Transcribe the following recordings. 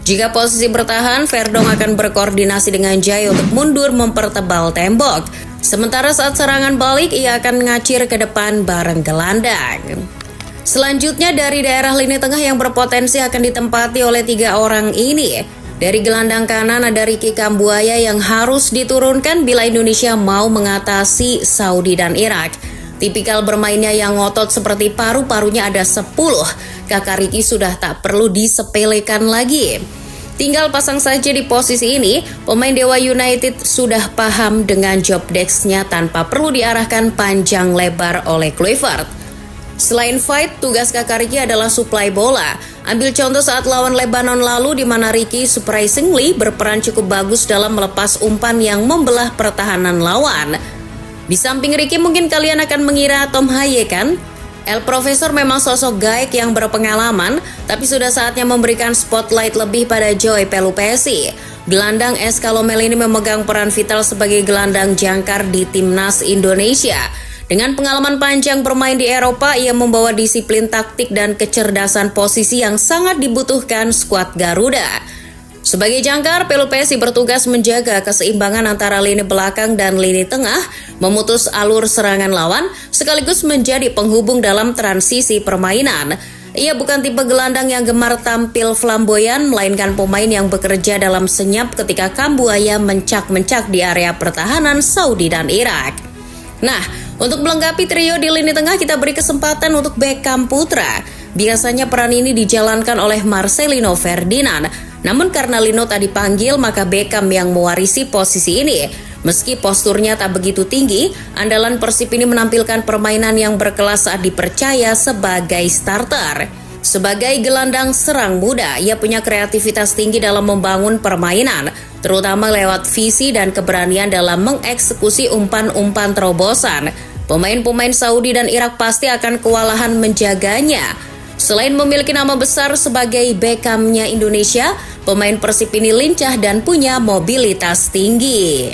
Jika posisi bertahan, Verdong akan berkoordinasi dengan Jai untuk mundur mempertebal tembok. Sementara saat serangan balik, ia akan ngacir ke depan bareng gelandang. Selanjutnya dari daerah lini tengah yang berpotensi akan ditempati oleh 3 orang ini. Dari gelandang kanan ada Ricky Kambuaya yang harus diturunkan bila Indonesia mau mengatasi Saudi dan Irak. Tipikal bermainnya yang ngotot seperti paru-parunya ada 10. Kakak Ricky sudah tak perlu disepelekan lagi. Tinggal pasang saja di posisi ini, pemain Dewa United sudah paham dengan job desk-nya tanpa perlu diarahkan panjang lebar oleh Kluivert. Selain fight, tugas kakak Ricky adalah suplai bola. Ambil contoh saat lawan Lebanon lalu di mana Ricky surprisingly berperan cukup bagus dalam melepas umpan yang membelah pertahanan lawan. Di samping Ricky mungkin kalian akan mengira Tom Haye kan? El Profesor memang sosok gaek yang berpengalaman, tapi sudah saatnya memberikan spotlight lebih pada Joy Pelupesi. Gelandang Escalomel ini memegang peran vital sebagai gelandang jangkar di timnas Indonesia. Dengan pengalaman panjang bermain di Eropa, ia membawa disiplin taktik dan kecerdasan posisi yang sangat dibutuhkan skuad Garuda. Sebagai jangkar, Pelupesi bertugas menjaga keseimbangan antara lini belakang dan lini tengah, memutus alur serangan lawan, sekaligus menjadi penghubung dalam transisi permainan. Ia bukan tipe gelandang yang gemar tampil flamboyan, melainkan pemain yang bekerja dalam senyap ketika Kambuaya mencak-mencak di area pertahanan Saudi dan Irak. Nah, untuk melengkapi trio di lini tengah kita beri kesempatan untuk Beckham Putra. Biasanya peran ini dijalankan oleh Marcelino Ferdinand. Namun karena Lino tak dipanggil, maka Beckham yang mewarisi posisi ini. Meski posturnya tak begitu tinggi, andalan Persib ini menampilkan permainan yang berkelas saat dipercaya sebagai starter. Sebagai gelandang serang muda, ia punya kreativitas tinggi dalam membangun permainan, terutama lewat visi dan keberanian dalam mengeksekusi umpan-umpan terobosan. Pemain-pemain Saudi dan Irak pasti akan kewalahan menjaganya. Selain memiliki nama besar sebagai Beckham-nya Indonesia, pemain Persib ini lincah dan punya mobilitas tinggi.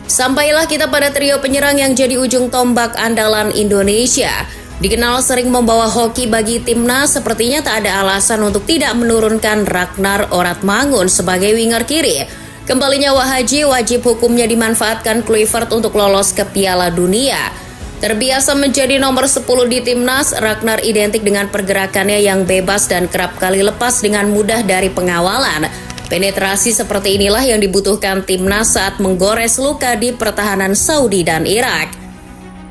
Sampailah kita pada trio penyerang yang jadi ujung tombak andalan Indonesia. Dikenal sering membawa hoki bagi timnas, sepertinya tak ada alasan untuk tidak menurunkan Ragnar Oratmangun sebagai winger kiri. Kembalinya Wahaji, wajib hukumnya dimanfaatkan Kluivert untuk lolos ke Piala Dunia. Terbiasa menjadi nomor 10 di timnas, Ragnar identik dengan pergerakannya yang bebas dan kerap kali lepas dengan mudah dari pengawalan. Penetrasi seperti inilah yang dibutuhkan timnas saat menggores luka di pertahanan Saudi dan Irak.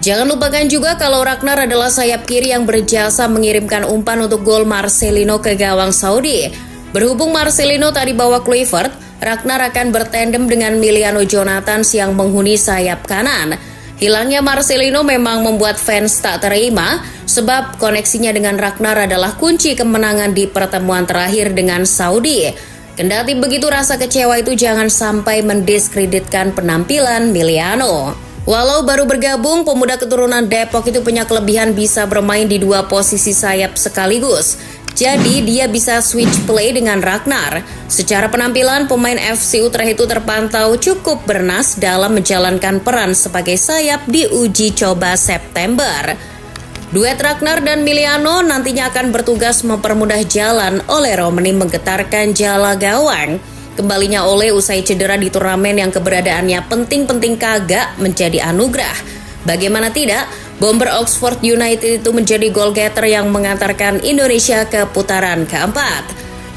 Jangan lupakan juga kalau Ragnar adalah sayap kiri yang berjasa mengirimkan umpan untuk gol Marcelino ke gawang Saudi. Berhubung Marcelino tak dibawa Kluivert, Ragnar akan bertandem dengan Miliano Jonathan yang menghuni sayap kanan. Hilangnya Marcelino memang membuat fans tak terima, sebab koneksinya dengan Ragnar adalah kunci kemenangan di pertemuan terakhir dengan Saudi. Kendati begitu, rasa kecewa itu jangan sampai mendiskreditkan penampilan Miliano. Walau baru bergabung, pemuda keturunan Depok itu punya kelebihan bisa bermain di 2 posisi sayap sekaligus. Jadi dia bisa switch play dengan Ragnar. Secara penampilan, pemain FC Utrecht itu terpantau cukup bernas dalam menjalankan peran sebagai sayap di uji coba September. Duet Ragnar dan Miliano nantinya akan bertugas mempermudah jalan Ole Romeni menggetarkan jala gawang. Kembalinya Ole usai cedera di turnamen yang keberadaannya penting-penting kagak menjadi anugerah. Bagaimana tidak, bomber Oxford United itu menjadi goal getter yang mengantarkan Indonesia ke putaran keempat.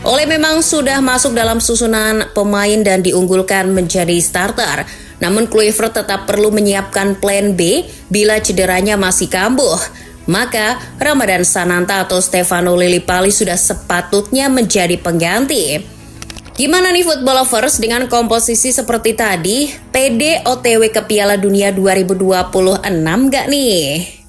Ole memang sudah masuk dalam susunan pemain dan diunggulkan menjadi starter. Namun Kluivert tetap perlu menyiapkan plan B bila cederanya masih kambuh. Maka Ramadan Sananta atau Stefano Lillipali sudah sepatutnya menjadi pengganti. Gimana nih football lovers dengan komposisi seperti tadi? PD OTW ke Piala Dunia 2026 gak nih?